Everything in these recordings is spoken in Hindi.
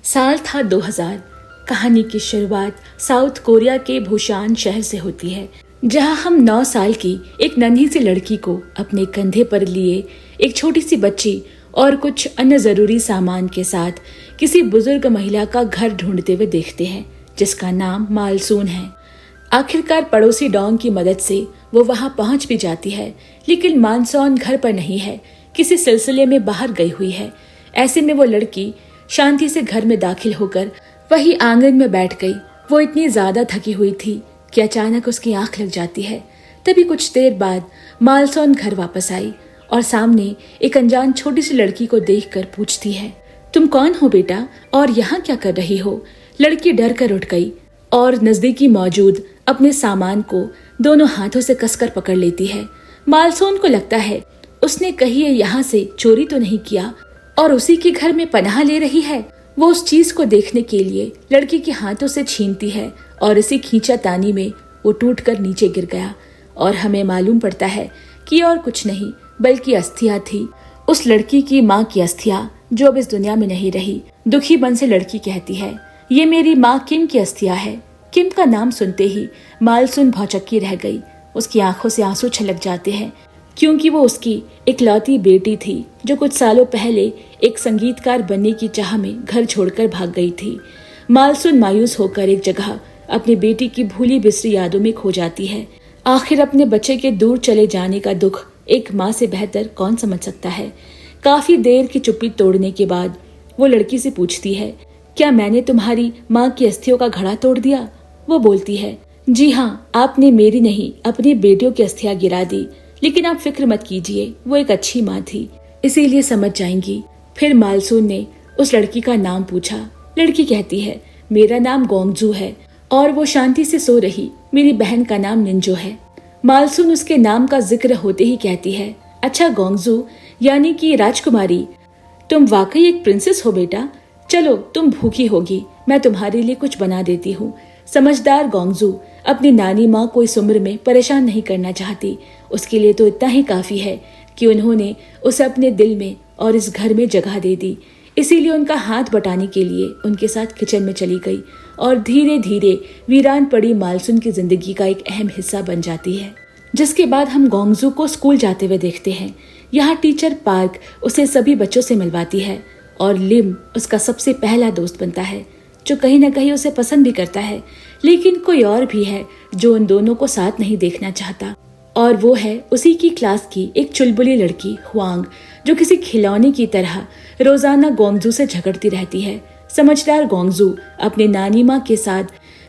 साल था 2000। कहानी की शुरुआत साउथ कोरिया के बुसान शहर से होती है, जहां हम 9 साल की एक नन्ही सी लड़की को अपने कंधे पर लिए एक छोटी सी बच्ची और कुछ अन्य जरूरी सामान के साथ किसी बुजुर्ग महिला का घर ढूंढते हुए देखते हैं, जिसका नाम मालसून है। आखिरकार पड़ोसी डॉन की मदद से वो वहां पहुंच भी जाती है, लेकिन मानसून घर पर नहीं है, किसी सिलसिले में बाहर गई हुई है। ऐसे में वो लड़की शांति से घर में दाखिल होकर वही आंगन में बैठ गई। वो इतनी ज्यादा थकी हुई थी कि अचानक उसकी आंख लग जाती है। तभी कुछ देर बाद मालसून घर वापस आई और सामने एक अनजान छोटी सी लड़की को देखकर पूछती है, तुम कौन हो बेटा और यहाँ क्या कर रही हो? लड़की डर कर उठ गई और नजदीकी मौजूद अपने सामान को दोनों हाथों से कसकर पकड़ लेती है। मालसून को लगता है उसने कहीं यहाँ से चोरी तो नहीं किया और उसी के घर में पनाह ले रही है। वो उस चीज को देखने के लिए लड़की के हाथों से छीनती है और इसी खींचातानी में वो टूटकर नीचे गिर गया और हमें मालूम पड़ता है कि और कुछ नहीं बल्कि अस्थियां थी, उस लड़की की माँ की अस्थियां जो अब इस दुनिया में नहीं रही। दुखी मन से लड़की कहती है, ये मेरी माँ किम की अस्थियां है। किम का नाम सुनते ही मालसून भौचक्की रह गई। उसकी आंखों से आंसू छलक जाते हैं, क्योंकि वो उसकी इकलौती बेटी थी जो कुछ सालों पहले एक संगीतकार बनने की चाह में घर छोड़कर भाग गई थी। मालसून मायूस होकर एक जगह अपनी बेटी की भूली बिसरी यादों में खो जाती है। आखिर अपने बच्चे के दूर चले जाने का दुख एक माँ से बेहतर कौन समझ सकता है। काफी देर की चुप्पी तोड़ने के बाद वो लड़की से पूछती है, क्या मैंने तुम्हारी माँ की अस्थियों का घड़ा तोड़ दिया? वो बोलती है, जी हाँ, आपने मेरी नहीं अपनी बेटियों की अस्थियां गिरा दी, लेकिन आप फिक्र मत कीजिए, वो एक अच्छी माँ थी, इसीलिए समझ जाएंगी। फिर मालसून ने उस लड़की का नाम पूछा। लड़की कहती है, मेरा नाम गोंगजू है और वो शांति से सो रही मेरी बहन का नाम निंजो है। मालसून उसके नाम का जिक्र होते ही कहती है, अच्छा गोंगजू यानी कि राजकुमारी, तुम वाकई एक प्रिंसेस हो बेटा। चलो तुम भूखी होगी, मैं तुम्हारे लिए कुछ बना देती हूँ। समझदार गोंगजू अपनी नानी माँ को इस उम्र में परेशान नहीं करना चाहती। उसके लिए तो इतना ही काफी है कि उन्होंने उसे अपने दिल में और इस घर में जगह दे दी। इसीलिए उनका हाथ बटाने के लिए उनके साथ किचन में चली गई और धीरे धीरे वीरान पड़ी मालसून की जिंदगी का एक अहम हिस्सा बन जाती है। जिसके बाद हम गोंगजू को स्कूल जाते हुए देखते हैं। यहाँ टीचर पार्क उसे सभी बच्चों से मिलवाती है और लिम उसका सबसे पहला दोस्त बनता है, जो कहीं न कहीं उसे पसंद भी करता है। लेकिन कोई और भी है जो उन दोनों को साथ नहीं देखना चाहता, और वो है उसी की क्लास की एक चुलबुली लड़की हुआंग, जो किसी खिलौने की तरह रोजाना गोंगजू से झगड़ती रहती है। समझदार गोंगजू अपने नानी माँ के साथ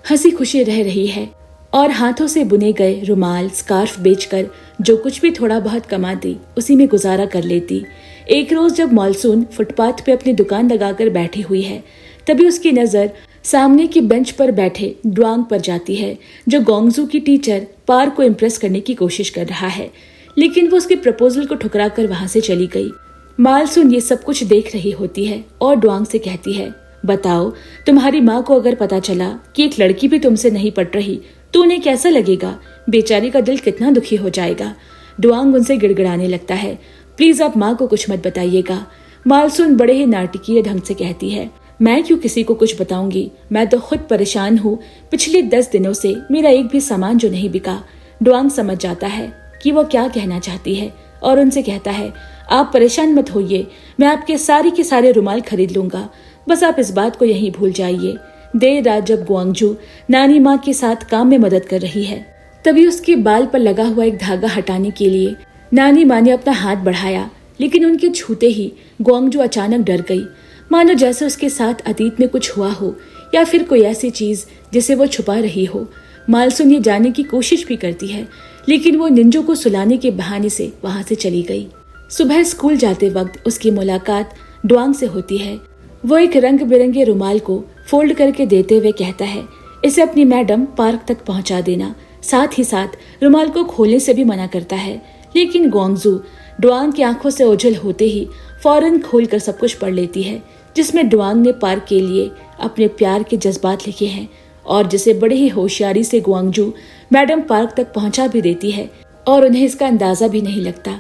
हंसी खुशी रह रही है और हाथों से बुने गए रुमाल स्कार्फ बेचकर जो कुछ भी थोड़ा बहुत कमाती उसी में गुजारा कर लेती। एक रोज जब मालसून फुटपाथ पे अपनी दुकान लगाकर बैठी हुई है, तभी उसकी नजर सामने की बेंच पर बैठे ड्वांग पर जाती है, जो गोंगजू की टीचर पार्क को इम्प्रेस करने की कोशिश कर रहा है। लेकिन वो उसके प्रपोजल को ठुकरा कर वहां से चली गई। मालसून ये सब कुछ देख रही होती है और ड्वांग से कहती है, बताओ तुम्हारी माँ को अगर पता चला कि एक लड़की भी तुमसे नहीं पट रही तो उन्हें कैसा लगेगा? बेचारी का दिल कितना दुखी हो जाएगा। ड्वांग उनसे गिड़गिड़ाने लगता है, प्लीज आप माँ को कुछ मत बताइएगा। मालसून बड़े ही नाटकीय ढंग से कहती है, मैं क्यों किसी को कुछ बताऊंगी, मैं तो खुद परेशान हूँ। पिछले 10 दिनों से मेरा एक भी सामान जो नहीं बिका। ड्वांग समझ जाता है कि वो क्या कहना चाहती है और उनसे कहता है, आप परेशान मत होइए, मैं आपके सारे के सारे रुमाल खरीद लूंगा, बस आप इस बात को यहीं भूल जाइए। देर रात जब गोंगजू नानी माँ के साथ काम में मदद कर रही है, तभी उसके बाल पर लगा हुआ एक धागा हटाने के लिए नानी माँ ने अपना हाथ बढ़ाया, लेकिन उनके छूते ही गोंगजू अचानक डर गई, मानो जैसे उसके साथ अतीत में कुछ हुआ हो या फिर कोई ऐसी चीज जिसे वो छुपा रही हो। मालसून ये जानने की कोशिश भी करती है, लेकिन वो निंजो को सुलाने के बहाने से वहां से चली गई। सुबह स्कूल जाते वक्त उसकी मुलाकात ड्वांग से होती है। वो एक रंग बिरंगे रुमाल को फोल्ड करके देते हुए कहता है, इसे अपनी मैडम पार्क तक पहुंचा देना। साथ ही साथ रुमाल को खोलने से भी मना करता है, लेकिन गोंगजू ड्वांग की आंखों से ओझल होते ही फौरन खोलकर सब कुछ पढ़ लेती है, जिसमें ड्वांग ने पार्क के लिए अपने प्यार के जज्बात लिखे हैं और जिसे बड़े ही होशियारी से गोंगजू मैडम पार्क तक पहुंचा भी देती है और उन्हें इसका अंदाजा भी नहीं लगता।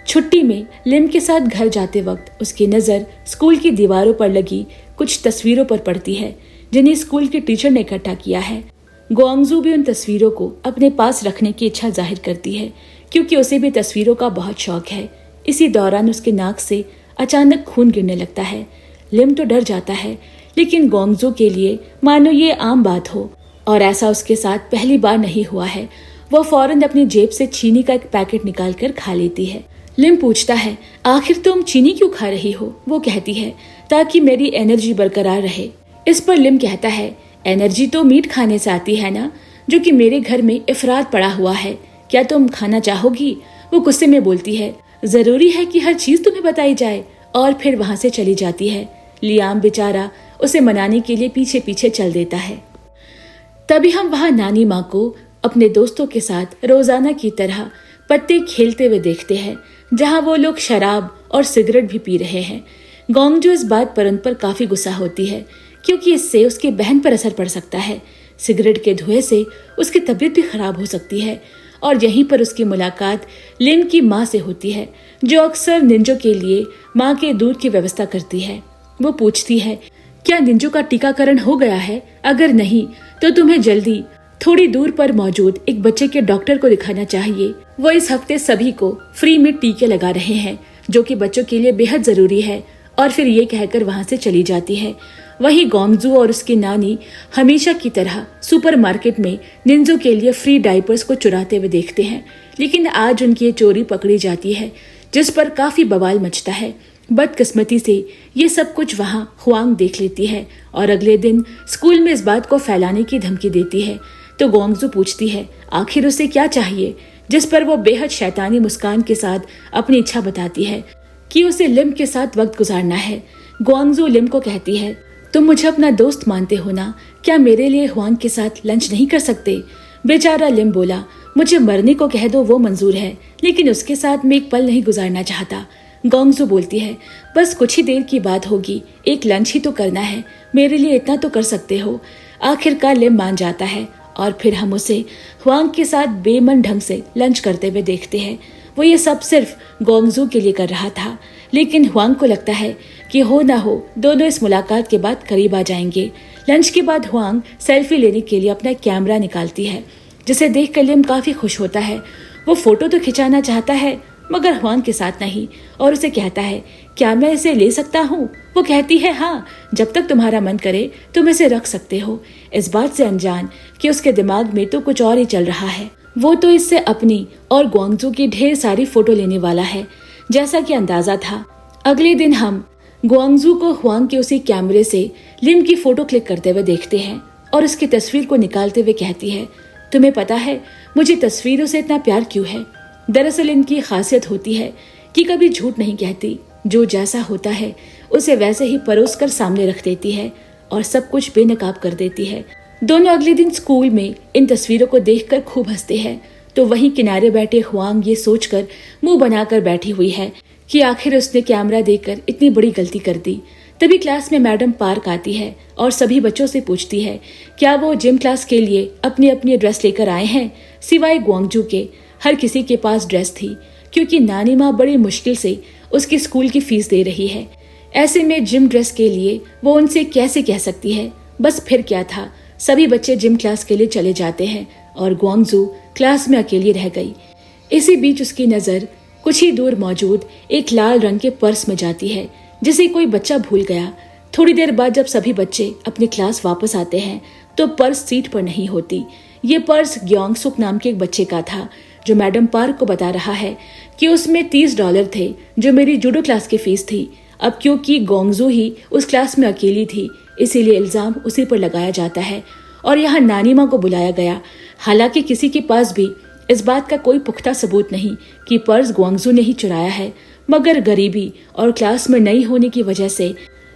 छुट्टी में लिम के साथ घर जाते वक्त उसकी नजर स्कूल की दीवारों पर लगी कुछ तस्वीरों पर पड़ती है जिन्हें स्कूल के टीचर ने इकट्ठा किया है। ग्वांगजू भी उन तस्वीरों को अपने पास रखने की इच्छा जाहिर करती है क्योंकि उसे भी तस्वीरों का बहुत शौक है। इसी दौरान उसके नाक से अचानक खून गिरने लगता है। लिम तो डर जाता है, लेकिन ग्वांगजू के लिए मानो ये आम बात हो, और ऐसा उसके साथ पहली बार नहीं हुआ है। वो फौरन अपनी जेब से चीनी का एक पैकेट निकालकर खा लेती है। लिम पूछता है, आखिर तुम चीनी क्यों खा रही हो? वो कहती है, ताकि मेरी एनर्जी बरकरार रहे। इस पर लिम कहता है, एनर्जी तो मीट खाने से आती है ना, जो कि मेरे घर में इफरात पड़ा हुआ है। क्या तुम खाना चाहोगी? वो गुस्से में बोलती है, जरूरी है कि हर चीज तुम्हें बताई जाए, और फिर वहां से चली जाती है। लियाम बेचारा उसे मनाने के लिए पीछे पीछे चल देता है। तभी हम वहां नानी माँ को अपने दोस्तों के साथ रोजाना की तरह पत्ते खेलते हुए देखते हैं, जहां वो लोग शराब और सिगरेट भी पी रहे हैं। ग्वांगजू इस बात पर उन पर काफी गुस्सा होती है क्योंकि इससे उसकी बहन पर असर पड़ सकता है। सिगरेट के धुएं से उसकी तबीयत भी खराब हो सकती है। और यहीं पर उसकी मुलाकात लिन की माँ से होती है, जो अक्सर निंजो के लिए माँ के दूध की व्यवस्था करती है। वो पूछती है, क्या निंजो का टीकाकरण हो गया है? अगर नहीं तो तुम्हें जल्दी थोड़ी दूर पर मौजूद एक बच्चे के डॉक्टर को दिखाना चाहिए। वो इस हफ्ते सभी को फ्री में टीके लगा रहे हैं, जो कि बच्चों के लिए बेहद जरूरी है। और फिर ये कहकर वहां से चली जाती है। वहीं ग्वांगजू और उसकी नानी हमेशा की तरह सुपरमार्केट में निंजो के लिए फ्री डायपर्स को चुराते हुए देखते हैं, लेकिन आज उनकी ये चोरी पकड़ी जाती है, जिस पर काफी बवाल मचता है। बदकिस्मती से ये सब कुछ वहां हुआंग देख लेती है और अगले दिन स्कूल में इस बात को फैलाने की धमकी देती है। तो ग्वांगजू पूछती है आखिर उसे क्या चाहिए, जिस पर वो बेहद शैतानी मुस्कान के साथ अपनी इच्छा बताती है कि उसे लिम के साथ वक्त गुजारना है। ग्वांगजू लिम को कहती है, तुम मुझे अपना दोस्त मानते हो ना, क्या मेरे लिए हुआंग के साथ लंच नहीं कर सकते? बेचारा लिम बोला, मुझे मरने को कह दो वो मंजूर है, लेकिन उसके साथ मैं एक पल नहीं गुजारना चाहता। ग्वांगजू बोलती है, बस कुछ ही देर की बात होगी, एक लंच ही तो करना है, मेरे लिए इतना तो कर सकते हो। आखिरकार लिम मान जाता है और फिर हम उसे हुआंग के साथ बेमन ढंग से लंच करते हुए देखते हैं। वो ये सब सिर्फ ग्वांगजू के लिए कर रहा था, लेकिन हुआंग को लगता है कि हो ना हो दोनों इस मुलाकात के बाद करीब आ जाएंगे। लंच के बाद हुआंग सेल्फी लेने के लिए अपना कैमरा निकालती है, जिसे देखकर लिम काफी खुश होता है। वो फोटो तो खिंचाना चाहता है, मगर हुआंग के साथ नहीं, और उसे कहता है, क्या मैं इसे ले सकता हूँ? वो कहती है, हाँ, जब तक तुम्हारा मन करे तुम इसे रख सकते हो। इस बात से अनजान कि उसके दिमाग में तो कुछ और ही चल रहा है। वो तो इससे अपनी और ग्वांगजू की ढेर सारी फोटो लेने वाला है, जैसा कि अंदाजा था। अगले दिन हम ग्वांगजू को हुआंग के उसी कैमरे से लिम की फोटो क्लिक करते हुए देखते हैं और उसकी तस्वीर को निकालते हुए कहती है, तुम्हें पता है मुझे तस्वीरों से इतना प्यार क्यों है? दरअसल इनकी खासियत होती है कि कभी झूठ नहीं कहती, जो जैसा होता है उसे वैसे ही परोस कर सामने रख देती है और सब कुछ बेनकाब कर देती है। दोनों अगले दिन स्कूल में इन तस्वीरों को देखकर खूब हंसते हैं। तो वहीं किनारे बैठे हुआंग ये सोचकर मुंह बनाकर बैठी हुई है कि आखिर उसने कैमरा देकर इतनी बड़ी गलती कर दी। तभी क्लास में मैडम पार्क आती है और सभी बच्चों से पूछती है, क्या वो जिम क्लास के लिए अपनी अपनी ड्रेस लेकर आए हैं? सिवाय ग्वांगजू के हर किसी के पास ड्रेस थी, क्योंकि नानी माँ बड़ी मुश्किल से उसकी स्कूल की फीस दे रही है। ऐसे में जिम ड्रेस के लिए वो उनसे कैसे कह सकती है? बस फिर क्या था, सभी बच्चे जिम क्लास के लिए चले जाते हैं और ग्वांगजू क्लास में अकेली रह गई। इसी बीच उसकी नजर कुछ ही दूर मौजूद एक लाल रंग के पर्स में जाती है, जिसे कोई बच्चा भूल गया। थोड़ी देर बाद जब सभी बच्चे अपनी क्लास वापस आते हैं तो पर्स सीट पर नहीं होती। ये पर्स ग्योंगसुक नाम के एक बच्चे का था, जो मैडम पार्क को बता रहा है कि उसमें $30 थे, जो मेरी जूडो क्लास की फीस थी। अब क्योंकि ग्वांगजू ही उस क्लास में अकेली थी, इसीलिए इल्जाम उसी पर लगाया जाता है और यहाँ नानी माँ को बुलाया गया। हालांकि किसी के पास भी इस बात का कोई पुख्ता सबूत नहीं कि पर्स ग्वांगजू ने ही चुराया है, मगर गरीबी और क्लास में नई होने की वजह से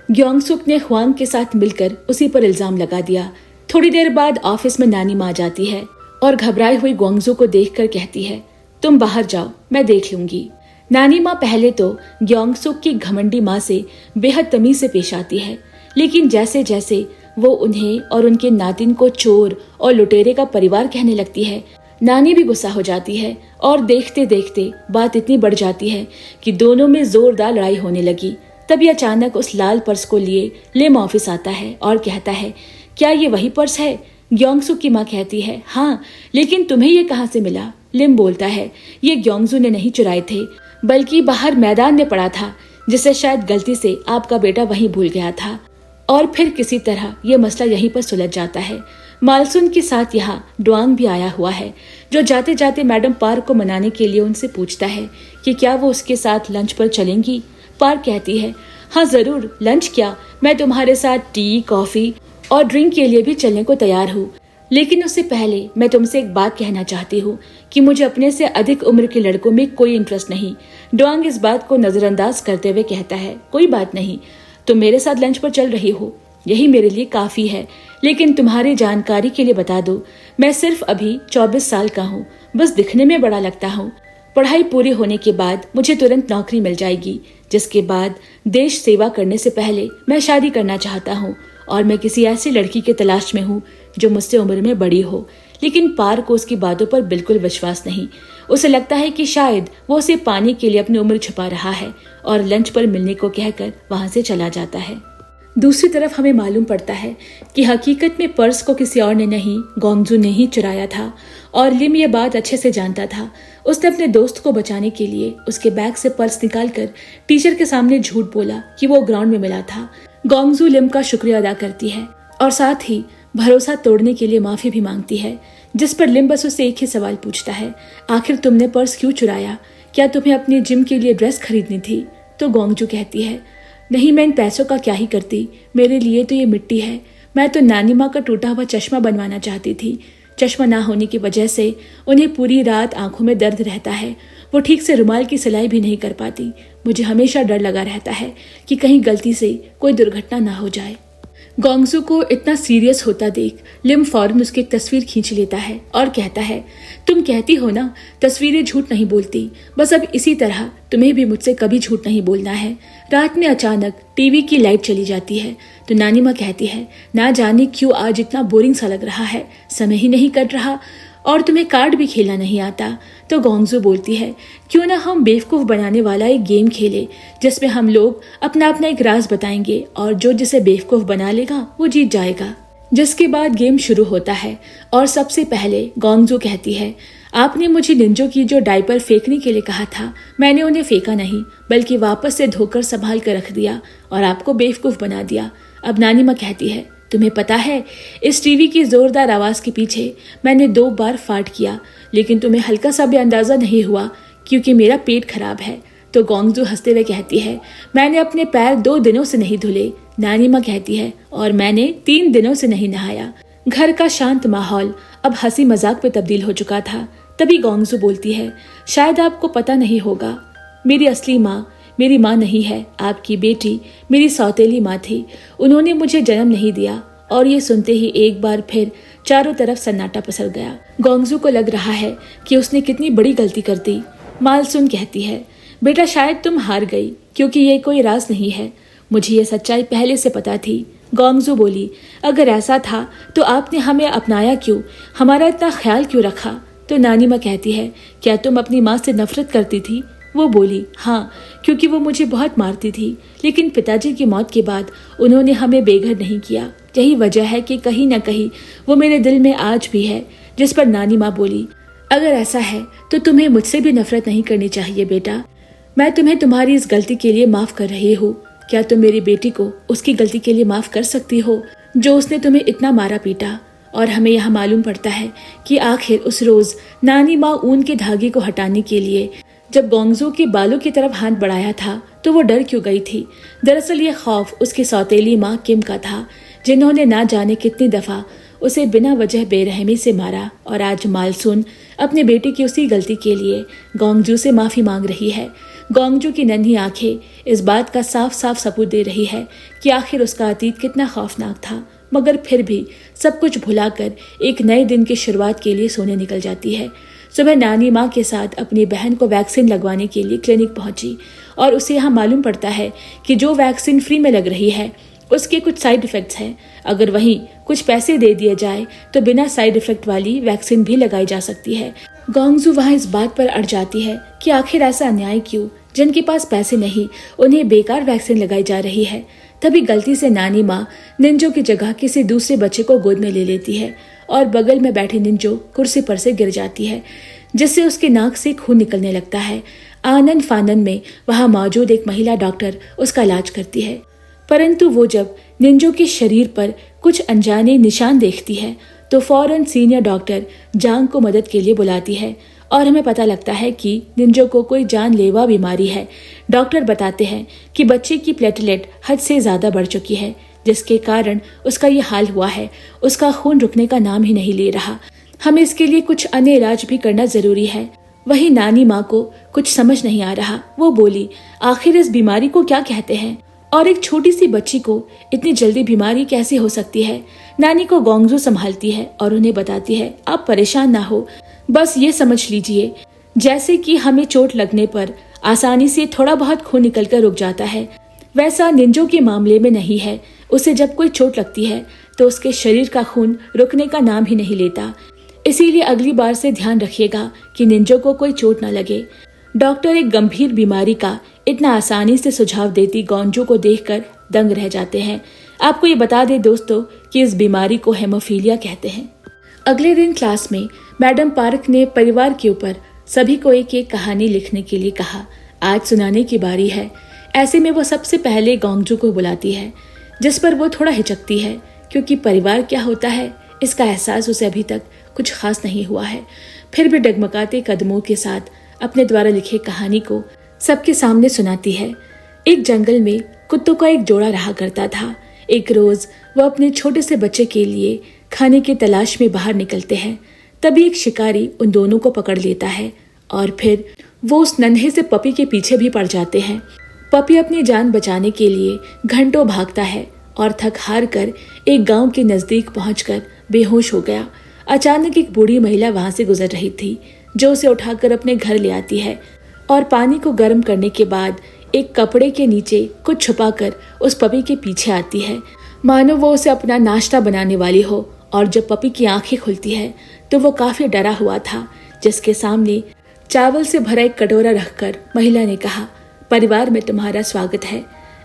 ग्योंगसुक ने हुआंग के साथ मिलकर उसी पर इल्जाम लगा दिया। थोड़ी देर बाद ऑफिस में नानी माँ जाती है और घबराई हुई ग्वांगजू को देखकर कहती है, तुम बाहर जाओ, मैं देख लूंगी। नानी माँ पहले तो ग्योंगसुक की घमंडी माँ से बेहद तमीज से पेश आती है, लेकिन जैसे जैसे वो उन्हें और उनके नातिन को चोर और लुटेरे का परिवार कहने लगती है, नानी भी गुस्सा हो जाती है और देखते देखते बात इतनी बढ़ जाती है कि दोनों में जोरदार लड़ाई होने लगी। तभी अचानक उस लाल पर्स को लिए लिम ऑफिस आता है और कहता है, क्या ये वही पर्स है? ग्योंगसू की माँ कहती है, हाँ, लेकिन तुम्हें ये कहाँ से मिला? लिम बोलता है, ये ग्योंगसू ने नहीं चुराए थे, बल्कि बाहर मैदान में पड़ा था, जिसे शायद गलती से आपका बेटा वहीं भूल गया था। और फिर किसी तरह ये मसला यहीं पर सुलझ जाता है। मालसून के साथ यहाँ डुआंग भी आया हुआ है, जो जाते जाते मैडम पार्क को मनाने के लिए उनसे पूछता है कि क्या वो उसके साथ लंच पर चलेंगी। पार्क कहती है, हाँ जरूर, लंच क्या, मैं तुम्हारे साथ टी, कॉफी और ड्रिंक के लिए भी चलने को तैयार हूँ, लेकिन उससे पहले मैं तुमसे एक बात कहना चाहती हूँ कि मुझे अपने से अधिक उम्र के लड़कों में कोई इंटरेस्ट नहीं। डुआंग इस बात को नजरअंदाज करते हुए कहता है, कोई बात नहीं, तुम मेरे साथ लंच पर चल रही हो, यही मेरे लिए काफी है। लेकिन तुम्हारी जानकारी के लिए बता दो, मैं सिर्फ अभी 24 साल का हूँ, बस दिखने में बड़ा लगता हूँ। पढ़ाई पूरी होने के बाद मुझे तुरंत नौकरी मिल जाएगी, जिसके बाद देश सेवा करने से पहले मैं शादी करना चाहता हूँ और मैं किसी ऐसी लड़की की तलाश में हूँ जो मुझसे उम्र में बड़ी हो। लेकिन पार को उसकी बातों पर बिल्कुल विश्वास नहीं। उसे लगता है कि शायद वो उसे पाने के लिए अपनी उम्र छुपा रहा है और लंच पर मिलने को कहकर वहां से चला जाता है। दूसरी तरफ हमें मालूम पड़ता है कि हकीकत में पर्स को किसी और ने नहीं, ग्योंगसू ने ही चुराया था और लिम ये बात अच्छे से जानता था। उसने अपने दोस्त को बचाने के लिए उसके बैग से पर्स निकालकर टीचर के सामने झूठ बोला कि वो ग्राउंड में मिला था। ग्योंगसू लिम का शुक्रिया अदा करती है और साथ ही भरोसा तोड़ने के लिए माफी भी मांगती है, जिस पर लिम बस उससे एक ही सवाल पूछता है, आखिर तुमने पर्स क्यों चुराया? क्या तुम्हें अपने जिम के लिए ड्रेस खरीदनी थी? तो ग्योंगसू कहती है, नहीं, मैं इन पैसों का क्या ही करती, मेरे लिए तो ये मिट्टी है। मैं तो नानी माँ का टूटा हुआ चश्मा बनवाना चाहती थी। चश्मा ना होने की वजह से उन्हें पूरी रात आंखों में दर्द रहता है। वो ठीक से रुमाल की सिलाई भी नहीं कर पाती। मुझे हमेशा डर लगा रहता है कि कहीं गलती से कोई दुर्घटना ना हो जाए। ग्योंगसू को इतना सीरियस होता देख लिम फौरन उसकी एक तस्वीर खींच लेता है और कहता है, तुम कहती हो ना, तस्वीरें झूठ नहीं बोलती, बस अब इसी तरह तुम्हें भी मुझसे कभी झूठ नहीं बोलना है। रात में अचानक टीवी की लाइट चली जाती है तो नानी माँ कहती है, ना जाने क्यों आज इतना बोरिंग सा लग रहा है, समय ही नहीं कट रहा और तुम्हें कार्ड भी खेलना नहीं आता। तो ग्योंगसू बोलती है, क्यों ना हम बेवकूफ बनाने वाला एक गेम खेले, जिसमें हम लोग अपना अपना एक राज बताएंगे और जो जिसे बेवकूफ बना लेगा वो जीत जाएगा। जिसके बाद गेम शुरू होता है और सबसे पहले ग्योंगसू कहती है, आपने मुझे निंजो की जो डायपर फेंकने के लिए कहा था, मैंने उन्हें फेंका नहीं बल्कि वापस से धोकर संभाल कर रख दिया और आपको बेवकूफ बना दिया। अब नानी माँ कहती है, तुम्हें पता है, इस टीवी की जोरदार आवाज के पीछे मैंने 2 बार फाट किया, लेकिन तुम्हें हल्का सा भी अंदाजा नहीं हुआ क्योंकि मेरा पेट खराब है। तो ग्योंगसू हंसते हुए कहती है, मैंने अपने पैर 2 दिनों से नहीं धुले। नानी माँ कहती है, और मैंने 3 दिनों से नहीं नहाया। घर का शांत माहौल अब हंसी मजाक में तब्दील हो चुका था। तभी ग्योंगसू बोलती है, शायद आपको पता नहीं होगा, मेरी असली माँ मेरी माँ नहीं है, आपकी बेटी मेरी सौतेली माँ थी। उन्होंने मुझे जन्म नहीं दिया। और ये सुनते ही एक बार फिर चारों तरफ सन्नाटा पसर गया। ग्योंगसू को लग रहा है कि उसने कितनी बड़ी गलती कर दी। मालसून कहती है, बेटा शायद तुम हार गई क्योंकि ये कोई राज नहीं है, मुझे ये सच्चाई पहले से पता थी। ग्योंगसू बोली, अगर ऐसा था तो आपने हमें अपनाया क्यों, हमारा इतना ख्याल क्यों रखा? तो नानी माँ कहती है, क्या तुम अपनी माँ से नफरत करती थी? वो बोली, हाँ, क्योंकि वो मुझे बहुत मारती थी, लेकिन पिताजी की मौत के बाद उन्होंने हमें बेघर नहीं किया। यही वजह है कि कहीं न कहीं वो मेरे दिल में आज भी है। जिस पर नानी माँ बोली, अगर ऐसा है तो तुम्हें मुझसे भी नफरत नहीं करनी चाहिए बेटा। मैं तुम्हें तुम्हारी इस गलती के लिए माफ कर रही हूँ। क्या तुम मेरी बेटी को उसकी गलती के लिए माफ कर सकती हो जो उसने तुम्हें इतना मारा पीटा? और हमें यहाँ मालूम पड़ता है कि आखिर उस रोज नानी माँ ऊन के धागे को हटाने के लिए जब ग्योंगसू के बालों की तरफ हाथ बढ़ाया था तो वो डर क्यों गई थी? दरअसल ये खौफ उसकी सौतेली माँ किम का था, जिन्होंने ना जाने कितनी दफा उसे बिना वजह बेरहमी से मारा। और आज मालसून अपने बेटे की उसी गलती के लिए ग्योंगसू से माफी मांग रही है। ग्योंगसू की नन्ही आंखें इस बात का साफ साफ सबूत दे रही है कि आखिर उसका अतीत कितना खौफनाक था, मगर फिर भी सब कुछ भुलाकर एक नए दिन की शुरुआत के लिए सोने निकल जाती है। सुबह नानी माँ के साथ अपनी बहन को वैक्सीन लगवाने के लिए क्लिनिक पहुंची और उसे यहाँ मालूम पड़ता है कि जो वैक्सीन फ्री में लग रही है उसके कुछ साइड इफेक्ट्स हैं। अगर वहीं कुछ पैसे दे दिए जाए तो बिना साइड इफेक्ट वाली वैक्सीन भी लगाई जा सकती है। ग्योंगसू वहाँ इस बात पर अड़ जाती है कि आखिर ऐसा अन्याय क्यों, जिनके पास पैसे नहीं, उन्हें बेकार वैक्सीन लगाई जा रही है। तभी गलती से नानी माँ निंजो की जगह किसी दूसरे बच्चे को गोद में ले लेती है और बगल में बैठे निंजो कुर्सी पर से गिर जाती है, जिससे उसकी नाक से खून निकलने लगता है। आनन फानन में वहां मौजूद एक महिला डॉक्टर उसका इलाज करती है, परंतु वो जब निंजो के शरीर पर कुछ अनजाने निशान देखती है तो फौरन सीनियर डॉक्टर जांग को मदद के लिए बुलाती है और हमें पता लगता है कि निंजो को कोई जानलेवा बीमारी है। डॉक्टर बताते हैं कि बच्चे की प्लेटलेट हद से ज्यादा बढ़ चुकी है, जिसके कारण उसका ये हाल हुआ है। उसका खून रुकने का नाम ही नहीं ले रहा। हमें इसके लिए कुछ अन्य इलाज भी करना जरूरी है। वही नानी माँ को कुछ समझ नहीं आ रहा। वो बोली, आखिर इस बीमारी को क्या कहते हैं और एक छोटी सी बच्ची को इतनी जल्दी बीमारी कैसे हो सकती है। नानी को गोंगजू संभालती है और उन्हें बताती है, आप परेशान ना हो, बस ये समझ लीजिए जैसे कि हमें चोट लगने पर आसानी से थोड़ा बहुत खून निकलकर रुक जाता है, वैसा निंजो के मामले में नहीं है। उसे जब कोई चोट लगती है तो उसके शरीर का खून रुकने का नाम ही नहीं लेता। इसीलिए अगली बार से ध्यान रखिएगा कि निंजो को कोई चोट न लगे। डॉक्टर एक गंभीर बीमारी का इतना आसानी से सुझाव देती गोंजू को देखकर दंग रह जाते हैं। आपको ये बता दें दोस्तों कि इस बीमारी को हेमोफीलिया कहते हैं। अगले दिन क्लास में मैडम पार्क ने परिवार के ऊपर सभी को एक एक कहानी लिखने के लिए कहा। आज सुनाने की बारी है। ऐसे में वो सबसे पहले गोंजू को बुलाती है, जिस पर वो थोड़ा हिचकती है, क्योंकि परिवार क्या होता है इसका एहसास उसे अभी तक कुछ खास नहीं हुआ है। फिर भी डगमगाते कदमों के साथ अपने द्वारा लिखे कहानी को सबके सामने सुनाती है। एक जंगल में कुत्तों का एक जोड़ा रहा करता था। एक रोज वो अपने छोटे से बच्चे के लिए खाने की तलाश में बाहर निकलते हैं। तभी एक शिकारी उन दोनों को पकड़ लेता है और फिर वो उस नन्हे से पपी के पीछे भी पड़ जाते हैं। पपी अपनी जान बचाने के लिए घंटों भागता है और थक हार कर एक गांव के नजदीक पहुंचकर बेहोश हो गया। अचानक एक बूढ़ी महिला वहां से गुजर रही थी, जो उसे उठाकर अपने घर ले आती है और पानी को गर्म करने के बाद एक कपड़े के नीचे कुछ छुपाकर उस पपी के पीछे आती है, मानो वो उसे अपना नाश्ता बनाने वाली हो। और जब पपी की आंखें खुलती है तो वो काफी डरा हुआ था, जिसके सामने चावल से भरा एक कटोरा रखकर महिला ने कहा, परिवार में तुम्हारा स्वागत है।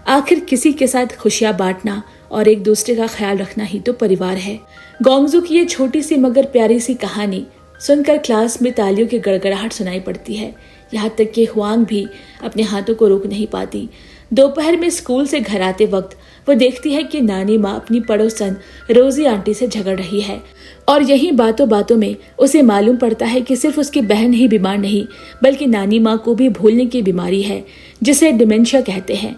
आखिर किसी के साथ खुशियां बांटना और एक दूसरे का ख्याल रखना ही तो परिवार है। गोंगजू की ये छोटी सी मगर प्यारी सी कहानी सुनकर क्लास में तालियों की गड़गड़ाहट सुनाई पड़ती है। यहाँ तक कि हुआंग भी अपने हाथों को रोक नहीं पाती। दोपहर में स्कूल से घर आते वक्त वो देखती है कि नानी माँ अपनी पड़ोसन रोजी आंटी से झगड़ रही है और यही बातों बातों में उसे मालूम पड़ता है कि सिर्फ उसकी बहन ही बीमार नहीं, बल्कि नानी माँ को भी भूलने की बीमारी है, जिसे डिमेंशिया कहते हैं।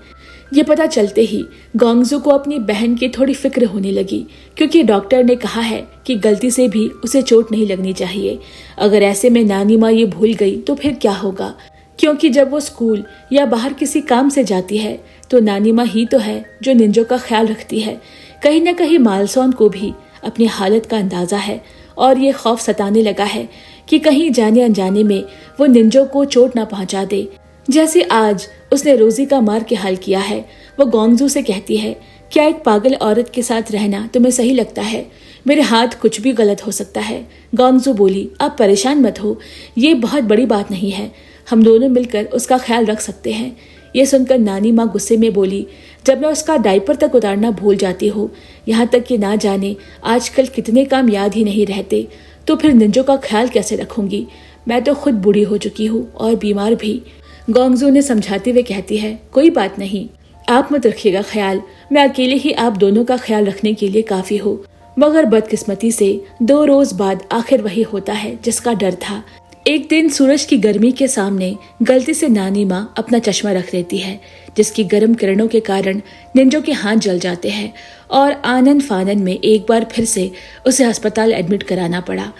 ये पता चलते ही गोंगजू को अपनी बहन की थोड़ी फिक्र होने लगी, क्योंकि डॉक्टर ने कहा है कि गलती से भी उसे चोट नहीं लगनी चाहिए। अगर ऐसे में नानी माँ ये भूल गई तो फिर क्या होगा, क्योंकि जब वो स्कूल या बाहर किसी काम से जाती है तो नानी माँ ही तो है जो निंजो का ख्याल रखती है। कहीं न कहीं मालसोन को भी अपनी हालत का अंदाजा है और ये खौफ सताने लगा है कि कहीं जाने अनजाने में वो निंजो को चोट ना पहुंचा दे, जैसे आज उसने रोजी का मार के हाल किया है। वो गोंगजू से कहती है, क्या एक पागल औरत के साथ रहना तुम्हें सही लगता है? मेरे हाथ कुछ भी गलत हो सकता है। गोंगजू बोली, आप परेशान मत हो, ये बहुत बड़ी बात नहीं है, हम दोनों मिलकर उसका ख्याल रख सकते हैं। ये सुनकर नानी माँ गुस्से में बोली, जब मैं उसका डायपर तक उतारना भूल जाती हूँ, यहाँ तक कि ना जाने आजकल कितने काम याद ही नहीं रहते, तो फिर निंजो का ख्याल कैसे रखूंगी? मैं तो खुद बूढ़ी हो चुकी हूँ और बीमार भी। गोंगजू ने समझाते हुए कहती है, कोई बात नहीं, आप मत रखिएगा ख्याल, मैं अकेले ही आप दोनों का ख्याल रखने के लिए काफी हूँ। मगर बदकिस्मती से 2 रोज बाद आखिर वही होता है जिसका डर था। एक दिन सूरज की गर्मी के सामने गलती से नानी माँ अपना चश्मा रख लेती है, जिसकी गर्म किरणों के कारण निंजो के हाथ जल जाते हैं और आनन फानन में एक बार फिर से उसे अस्पताल एडमिट कराना पड़ा।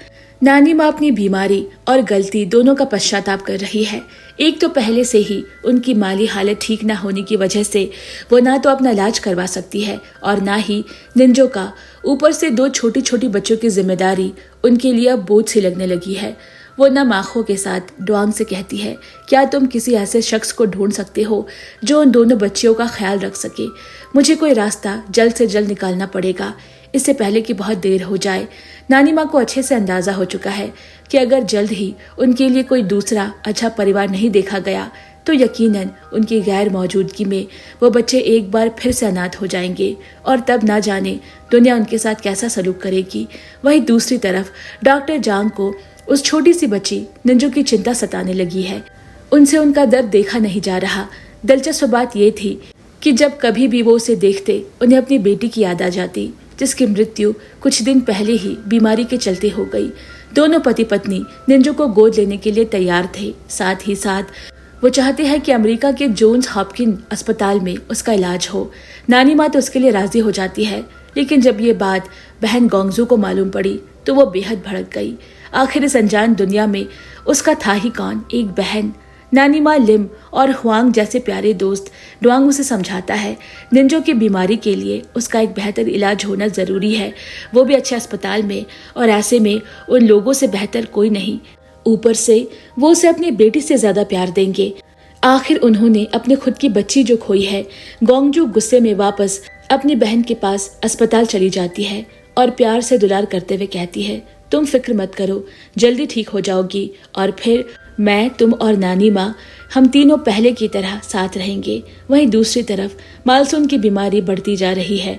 नानी माँ अपनी बीमारी और गलती दोनों का पश्चाताप कर रही है। एक तो पहले से ही उनकी माली हालत ठीक न होने की वजह से वो ना तो अपना इलाज करवा सकती है और ना ही निंजो का। ऊपर से 2 छोटी छोटी बच्चों की जिम्मेदारी उनके लिए अब बोझ सी लगने लगी है। वो नम आंखों के साथ डुआंग से कहती है, क्या तुम किसी ऐसे शख्स को ढूंढ सकते हो जो उन दोनों बच्चियों का ख्याल रख सके? मुझे कोई रास्ता जल्द से जल्द निकालना पड़ेगा, इससे पहले कि बहुत देर हो जाए। नानी माँ को अच्छे से अंदाजा हो चुका है कि अगर जल्द ही उनके लिए कोई दूसरा अच्छा परिवार नहीं देखा गया तो यकीनन उनकी गैर मौजूदगी में वो बच्चे एक बार फिर से अनाथ हो जाएंगे और तब ना जाने दुनिया उनके साथ कैसा सलूक करेगी। वहीं दूसरी तरफ डॉक्टर जांग को उस छोटी सी बच्ची निंजो की चिंता सताने लगी है। उनसे उनका दर्द देखा नहीं जा रहा। दिलचस्प बात ये थी कि जब कभी भी वो उसे देखते उन्हें अपनी बेटी की याद आ जाती, जिसकी मृत्यु कुछ दिन पहले ही बीमारी के चलते हो गई। दोनों पति पत्नी निंजो को गोद लेने के लिए तैयार थे। साथ ही साथ वो चाहते हैं कि अमेरिका के जोन्स हॉपकिन अस्पताल में उसका इलाज हो। नानी माँ तो उसके लिए राजी हो जाती है, लेकिन जब ये बात बहन गोंगजू को मालूम पड़ी तो वो बेहद भड़क गई। आखिर इस अनजान दुनिया में उसका था ही कौन, एक बहन। नानी माँ लिम और हुआंग जैसे प्यारे दोस्त। डुआंग उसे समझाता है निंजो की बीमारी के लिए उसका एक बेहतर इलाज होना जरूरी है, वो भी अच्छे अस्पताल में, और ऐसे में उन लोगों से बेहतर कोई नहीं। ऊपर से वो उसे अपनी बेटी से ज्यादा प्यार देंगे। आखिर उन्होंने अपने खुद की बच्ची जो खोई है। गोंगजू गुस्से में वापस अपनी बहन के पास अस्पताल चली जाती है और प्यार से दुलार करते हुए कहती है, तुम फिक्र मत करो, जल्दी ठीक हो जाओगी और फिर मैं, तुम और नानी माँ, हम तीनों पहले की तरह साथ रहेंगे। वहीं दूसरी तरफ मालसून की बीमारी बढ़ती जा रही है।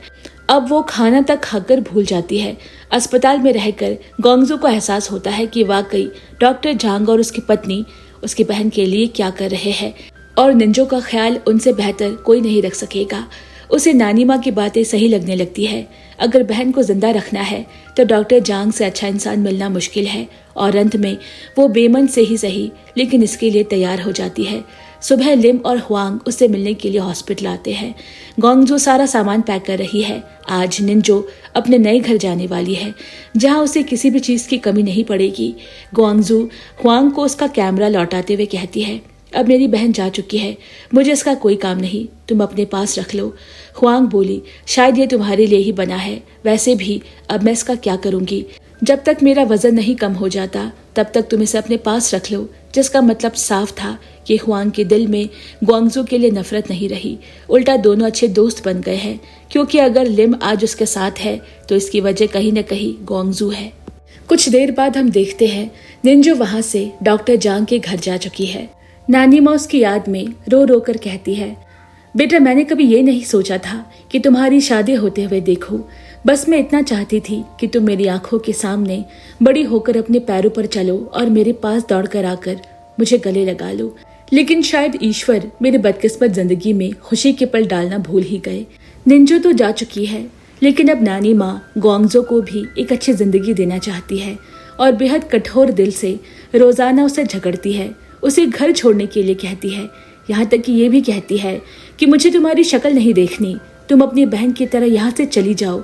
अब वो खाना तक खाकर भूल जाती है। अस्पताल में रहकर गोंगजू को एहसास होता है कि वाकई डॉक्टर जांग और उसकी पत्नी उसकी बहन के लिए क्या कर रहे हैं, और निंजो का ख्याल उनसे बेहतर कोई नहीं रख सकेगा। उसे नानी माँ की बातें सही लगने लगती है। अगर बहन को जिंदा रखना है तो डॉक्टर जांग से अच्छा इंसान मिलना मुश्किल है, और अंत में वो बेमन से ही सही लेकिन इसके लिए तैयार हो जाती है। सुबह लिम और हुआंग उससे मिलने के लिए हॉस्पिटल आते हैं। गोंगजू सारा सामान पैक कर रही है। आज निंजो अपने नए घर जाने वाली है, जहां उसे किसी भी चीज की कमी नहीं पड़ेगी। गोंगजू हुआंग को उसका कैमरा लौटाते हुए कहती है, अब मेरी बहन जा चुकी है, मुझे इसका कोई काम नहीं, तुम अपने पास रख लो। हुआंग बोली, शायद ये तुम्हारे लिए ही बना है, वैसे भी अब मैं इसका क्या करूंगी, जब तक मेरा वजन नहीं कम हो जाता तब तक तुम इसे अपने पास रख लो। जिसका मतलब साफ था कि हुआंग के दिल में गोंगजू के लिए नफरत नहीं रही, उल्टा दोनों अच्छे दोस्त बन गए हैं, क्योंकि अगर लिम आज उसके साथ है तो इसकी वजह कहीं न कहीं गोंगजू है। कुछ देर बाद हम देखते हैं निंजो वहां से डॉक्टर जांग के घर जा चुकी है। नानी माँ उसकी याद में रो रो कर कहती है, बेटा मैंने कभी ये नहीं सोचा था कि तुम्हारी शादी होते हुए देखूं। बस मैं इतना चाहती थी कि तुम मेरी आंखों के सामने बड़ी होकर अपने पैरों पर चलो और मेरे पास दौड़कर आकर मुझे गले लगा लो। लेकिन शायद ईश्वर मेरे बदकिस्मत जिंदगी में खुशी के पल डालना भूल ही गए। निंजो तो जा चुकी है, लेकिन अब नानी माँ गोंगजो को भी एक अच्छी जिंदगी देना चाहती है और बेहद कठोर दिल से रोजाना उसे झगड़ती है, उसे घर छोड़ने के लिए कहती है। यहाँ तक कि ये भी कहती है कि मुझे तुम्हारी शक्ल नहीं देखनी, तुम अपनी बहन की तरह यहाँ से चली जाओ।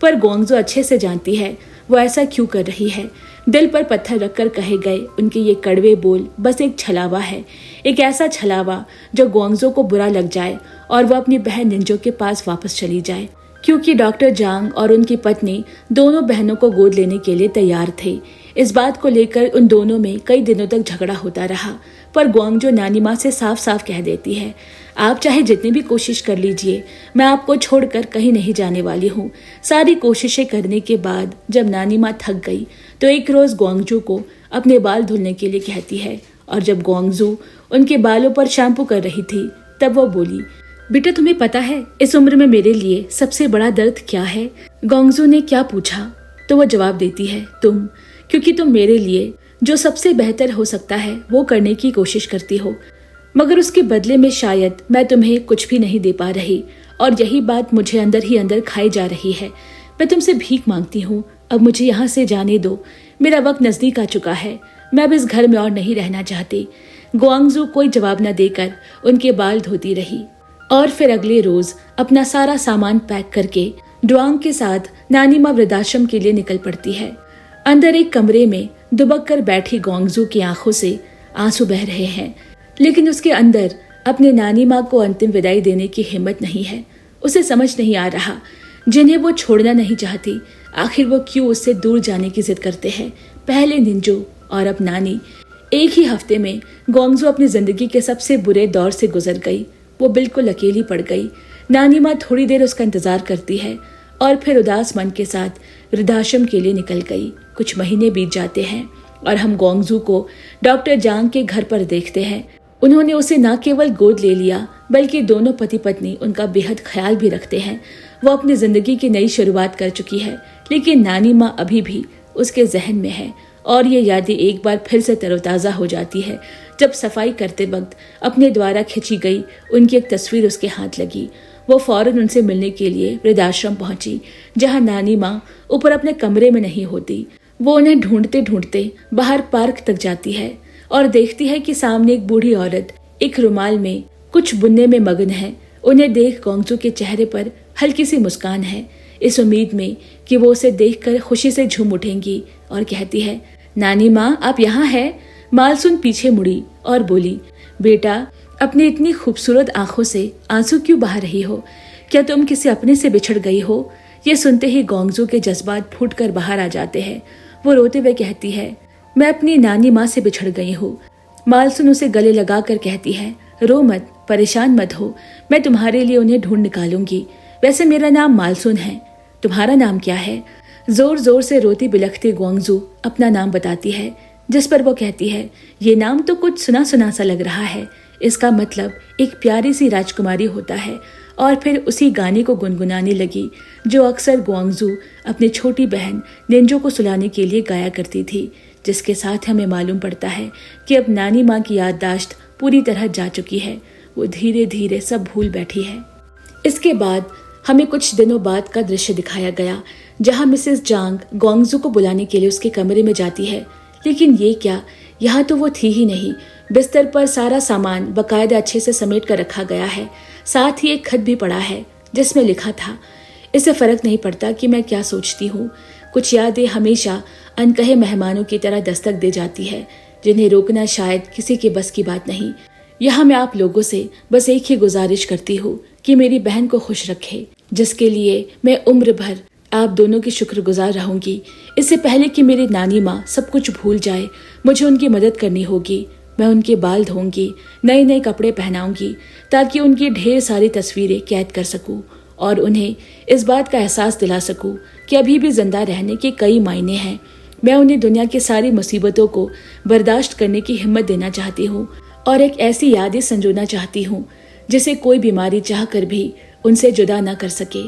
पर गोंगजो अच्छे से जानती है वो ऐसा क्यों कर रही है। दिल पर पत्थर रखकर कहे गए उनके ये कड़वे बोल बस एक छलावा है, एक ऐसा छलावा जो गोंगजो को बुरा लग जाए और वो अपनी बहन निंजो के पास वापस चली जाए, क्योंकि डॉक्टर जांग और उनकी पत्नी दोनों बहनों को गोद लेने के लिए तैयार थे। इस बात को लेकर उन दोनों में कई दिनों तक झगड़ा होता रहा, पर गोंगजो नानी माँ से साफ साफ कह देती है, आप चाहे जितनी भी कोशिश कर लीजिए, मैं आपको छोड़कर कहीं नहीं जाने वाली हूँ। सारी कोशिशें करने के बाद जब नानी माँ थक गई तो एक रोज गोंगजू को अपने बाल धुलने के लिए कहती है, और जब गोंगजू उनके बालों पर शैम्पू कर रही थी तब वो बोली, बेटा तुम्हें पता है इस उम्र में मेरे लिए सबसे बड़ा दर्द क्या है? गोंगजू ने क्या पूछा तो वो जवाब देती है, तुम, क्योंकि तुम मेरे लिए जो सबसे बेहतर हो सकता है वो करने की कोशिश करती हो, मगर उसके बदले में शायद मैं तुम्हें कुछ भी नहीं दे पा रही, और यही बात मुझे अंदर ही अंदर खाई जा रही है। मैं तुमसे भीख मांगती हूँ, अब मुझे यहाँ से जाने दो, मेरा वक्त नजदीक आ चुका है, मैं अब इस घर में और नहीं रहना चाहती। गोंगजू कोई जवाब न देकर उनके बाल धोती रही और फिर अगले रोज अपना सारा सामान पैक करके डुआंग के साथ नानी माँ वृद्धाश्रम के लिए निकल पड़ती है। अंदर एक कमरे में दुबक कर बैठी गोंगजू की आंखों से आंसू बह रहे हैं, लेकिन उसके अंदर अपने नानी माँ को अंतिम विदाई देने की हिम्मत नहीं है। उसे समझ नहीं आ रहा, जिन्हें वो छोड़ना नहीं चाहती, आखिर वो क्यों उससे दूर जाने की जिद करते हैं। पहले निंजो और अब नानी। एक ही हफ्ते में गोंगजू अपनी जिंदगी के सबसे बुरे दौर से गुजर गई। वो बिल्कुल अकेली पड़ गई। नानी माँ थोड़ी देर उसका इंतजार करती है और फिर उदास मन के साथ वृद्धाश्रम के लिए निकल गई। कुछ महीने बीत जाते हैं और हम गोंगजू को डॉक्टर जांग के घर पर देखते हैं। उन्होंने उसे न केवल गोद ले लिया बल्कि दोनों पति पत्नी उनका बेहद ख्याल भी रखते हैं। वो अपनी जिंदगी की नई शुरुआत कर चुकी है, लेकिन नानी माँ अभी भी उसके जहन में है और ये यादें एक बार फिर से तरोताजा हो जाती है जब सफाई करते वक्त अपने द्वारा खींची गई उनकी एक तस्वीर उसके हाथ लगी। वो फौरन उनसे मिलने के लिए वृद्धाश्रम पहुंची, जहां नानी माँ ऊपर अपने कमरे में नहीं होती। वो उन्हें ढूंढते ढूंढते बाहर पार्क तक जाती है और देखती है कि सामने एक बूढ़ी औरत एक रुमाल में कुछ बुनने में मगन है। उन्हें देख गोंगजू के चेहरे पर हल्की सी मुस्कान है, इस उम्मीद में कि वो उसे देखकर खुशी से झूम उठेंगी और कहती है, नानी माँ आप यहाँ हैं? मालसून पीछे मुड़ी और बोली, बेटा अपनी इतनी खूबसूरत आंखों से आंसू क्यों बहा रही हो? क्या तुम किसी अपने से बिछड़ गई हो? ये सुनते ही गोंगजू के जज्बात फूटकर बाहर आ जाते हैं। वो रोते हुए कहती है, मैं अपनी नानी माँ से बिछड़ गई हूँ। मालसून उसे गले लगाकर कहती है, रो मत, परेशान मत हो, मैं तुम्हारे लिए उन्हें ढूंढ निकालूंगी। वैसे मेरा नाम मालसून है, तुम्हारा नाम क्या है? जोर जोर से रोती बिलखती गोंगजू अपना नाम बताती है, जिस पर वो कहती है, ये नाम तो कुछ सुना सुना सा लग रहा है। इसका मतलब एक प्यारी सी राजकुमारी होता है। और फिर उसी गाने को गुनगुनाने लगी जो अक्सर गोंगजू अपनी छोटी बहन निंजो को सुलाने के लिए गाया करती थी, जिसके साथ हमें मालूम पड़ता है कि अब नानी माँ की याददाश्त पूरी तरह जा चुकी है। वो धीरे धीरे सब भूल बैठी है। इसके बाद हमें कुछ दिनों बाद का दृश्य दिखाया गया, जहाँ मिसेस जांग गोंगजू को बुलाने के लिए उसके कमरे में जाती है। लेकिन ये क्या, यहाँ तो वो थी ही नहीं। बिस्तर पर सारा सामान बकायदा अच्छे से समेट कर रखा गया है। साथ ही एक खत भी पड़ा है जिसमें लिखा था, इससे फर्क नहीं पड़ता कि मैं क्या सोचती हूँ। कुछ यादें हमेशा अनकहे मेहमानों की तरह दस्तक दे जाती है, जिन्हें रोकना शायद किसी के बस की बात नहीं। यहाँ मैं आप लोगों से बस एक ही गुजारिश करती हूँ कि मेरी बहन को खुश रखे, जिसके लिए मैं उम्र भर आप दोनों की शुक्रगुजार रहूंगी। इससे पहले कि मेरी नानी माँ सब कुछ भूल जाए, मुझे उनकी मदद करनी होगी। मैं उनके बाल धोऊंगी, नए नए कपड़े पहनाऊंगी, ताकि उनकी ढेर सारी तस्वीरें कैद कर सकूं और उन्हें इस बात का एहसास दिला सकूं कि अभी भी जिंदा रहने के कई मायने हैं। मैं उन्हें दुनिया की सारी मुसीबतों को बर्दाश्त करने की हिम्मत देना चाहती हूँ और एक ऐसी यादें संजोना चाहती हूँ जिसे कोई बीमारी चाह कर भी उनसे जुदा न कर सके।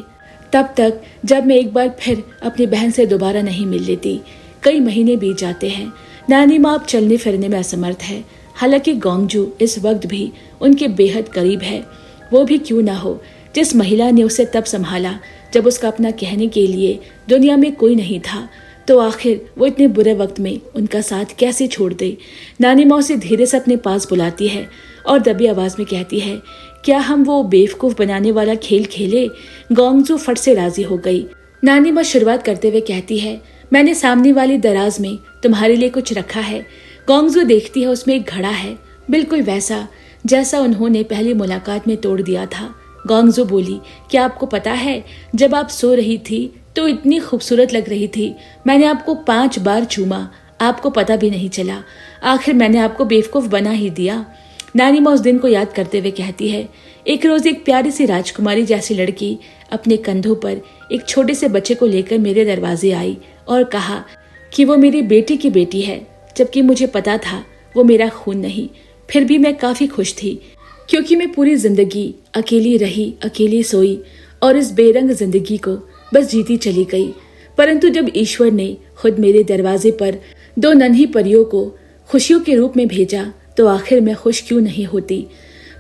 तब तक जब मैं एक बार फिर अपनी बहन से दोबारा नहीं मिल लेती। कई महीने बीत जाते हैं। नानी माँ अब चलने फिरने में असमर्थ है। हालांकि गोंगजू इस वक्त भी उनके बेहद करीब है। वो भी क्यों ना हो, जिस महिला ने उसे तब संभाला जब उसका अपना कहने के लिए दुनिया में कोई नहीं था। तो आखिर वो इतने बुरे वक्त में उनका साथ कैसे छोड़ दे। नानी माँ उसे धीरे से अपने पास बुलाती है और दबी आवाज में कहती है, क्या हम वो बेवकूफ बनाने वाला खेल खेले? गोंगजू फट से राजी हो गई। नानी माँ शुरुआत करते हुए कहती है, मैंने सामने वाली दराज में तुम्हारे लिए कुछ रखा है। गोंगजू देखती है, उसमें एक घड़ा है, बिल्कुल वैसा जैसा उन्होंने पहली मुलाकात में तोड़ दिया था। गोंगजू बोली, क्या आपको पता है, जब आप सो रही थी तो इतनी खूबसूरत लग रही थी। मैंने आपको 5 बार चूमा, आपको पता भी नहीं चला। आखिर मैंने आपको बेवकूफ बना ही दिया। नानी माँ उस दिन को याद करते हुए कहती है, एक रोज एक प्यारी सी राजकुमारी जैसी लड़की अपने कंधों पर एक छोटे से बच्चे को लेकर मेरे दरवाजे आई और कहा कि वो मेरी बेटी की बेटी है, जबकि मुझे पता था वो मेरा खून नहीं। फिर भी मैं काफी खुश थी, क्योंकि मैं पूरी जिंदगी अकेली रही, अकेली सोई और इस बेरंग जिंदगी को बस जीती चली गई। परंतु जब ईश्वर ने खुद मेरे दरवाजे पर 2 नन्ही परियों को खुशियों के रूप में भेजा, तो आखिर मैं खुश क्यों नहीं होती।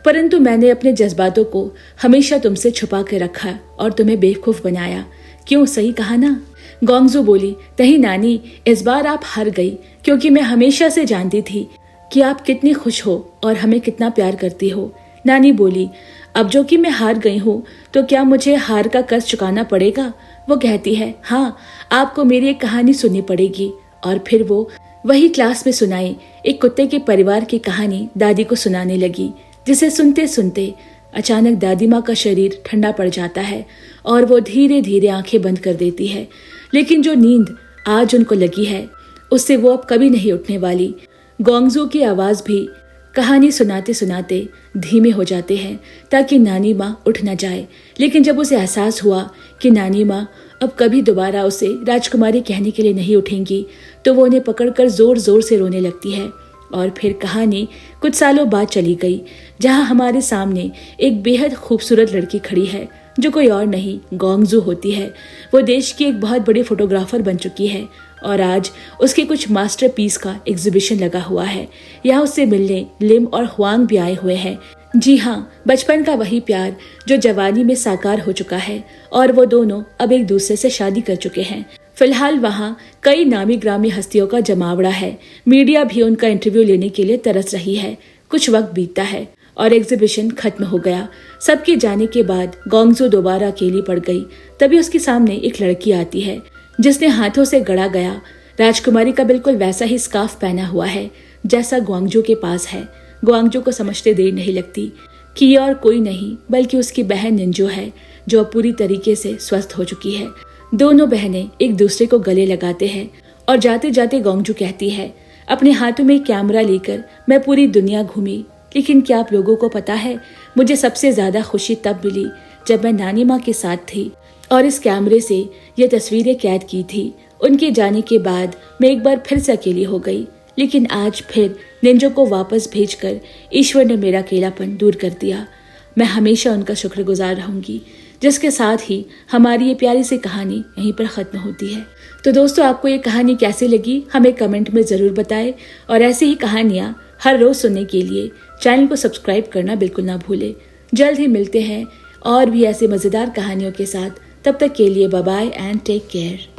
परंतु मैंने अपने जज्बातों को हमेशा तुमसे छुपा के रखा और तुम्हें बेवकूफ बनाया। क्यों, सही कहा ना? गोंगजू बोली, नहीं नानी, इस बार आप हार गई, क्योंकि मैं हमेशा से जानती थी कि आप कितनी खुश हो और हमें कितना प्यार करती हो। नानी बोली, अब जो कि मैं हार गई हूँ, तो क्या मुझे हार का कर्ज चुकाना पड़ेगा? वो कहती है, हाँ, आपको मेरी एक कहानी सुननी पड़ेगी। और फिर वो वही क्लास में सुनाई एक कुत्ते के परिवार की कहानी दादी को सुनाने लगी, जिसे सुनते सुनते अचानक दादी माँ का शरीर ठंडा पड़ जाता है और वो धीरे धीरे आंखें बंद कर देती है। लेकिन जो नींद आज उनको लगी है, उससे वो अब कभी नहीं उठने वाली। गोंगजू की आवाज भी कहानी सुनाते सुनाते धीमे हो जाते हैं ताकि नानी माँ उठ न जाए। लेकिन जब उसे एहसास हुआ कि नानी माँ अब कभी दोबारा उसे राजकुमारी कहने के लिए नहीं उठेंगी, तो वो उन्हें पकड़कर जोर जोर से रोने लगती है और फिर कहानी कुछ सालों बाद चली गई, जहां हमारे सामने एक बेहद खूबसूरत लड़की खड़ी है जो कोई और नहीं गोंगजू होती है। वो देश की एक बहुत बड़ी फोटोग्राफर बन चुकी है और आज उसके कुछ मास्टरपीस का एग्जीबिशन लगा हुआ है। यहाँ उससे मिलने लिम और हुआंग भी आए हुए हैं। जी हाँ, बचपन का वही प्यार जो जवानी में साकार हो चुका है और वो दोनों अब एक दूसरे से शादी कर चुके हैं। फिलहाल वहाँ कई नामी ग्रामी हस्तियों का जमावड़ा है। मीडिया भी उनका इंटरव्यू लेने के लिए तरस रही है। कुछ वक्त बीतता है और एग्जीबिशन खत्म हो गया। सबके जाने के बाद गोंगजू दोबारा अकेली पड़ गई। तभी उसके सामने एक लड़की आती है जिसने हाथों से गढ़ा गया राजकुमारी का बिल्कुल वैसा ही स्कार्फ पहना हुआ है जैसा ग्वांगजू के पास है। ग्वांगजू को समझते देर नहीं लगती कि ये और कोई नहीं बल्कि उसकी बहन निंजो है जो अब पूरी तरीके से स्वस्थ हो चुकी है। दोनों बहनें एक दूसरे को गले लगाते हैं और जाते जाते गोंगजू कहती है, अपने हाथों में कैमरा लेकर मैं पूरी दुनिया घूमी, लेकिन क्या आप लोगों को पता है मुझे सबसे ज्यादा खुशी तब मिली जब मैं नानी माँ के साथ थी और इस कैमरे से ये तस्वीरें कैद की थी। उनके जाने के बाद मैं एक बार फिर से अकेली हो गई, लेकिन आज फिर निंजो को वापस भेजकर ईश्वर ने मेरा अकेलापन दूर कर दिया। मैं हमेशा उनका शुक्रगुजार रहूंगी। जिसके साथ ही हमारी ये प्यारी सी कहानी यहीं पर खत्म होती है। तो दोस्तों, आपको ये कहानी कैसी लगी हमें कमेंट में जरूर बताएं और ऐसी ही कहानियां हर रोज सुनने के लिए चैनल को सब्सक्राइब करना बिल्कुल ना भूलें। जल्द ही मिलते हैं और भी ऐसे मजेदार कहानियों के साथ। तब तक के लिए bye bye and take care.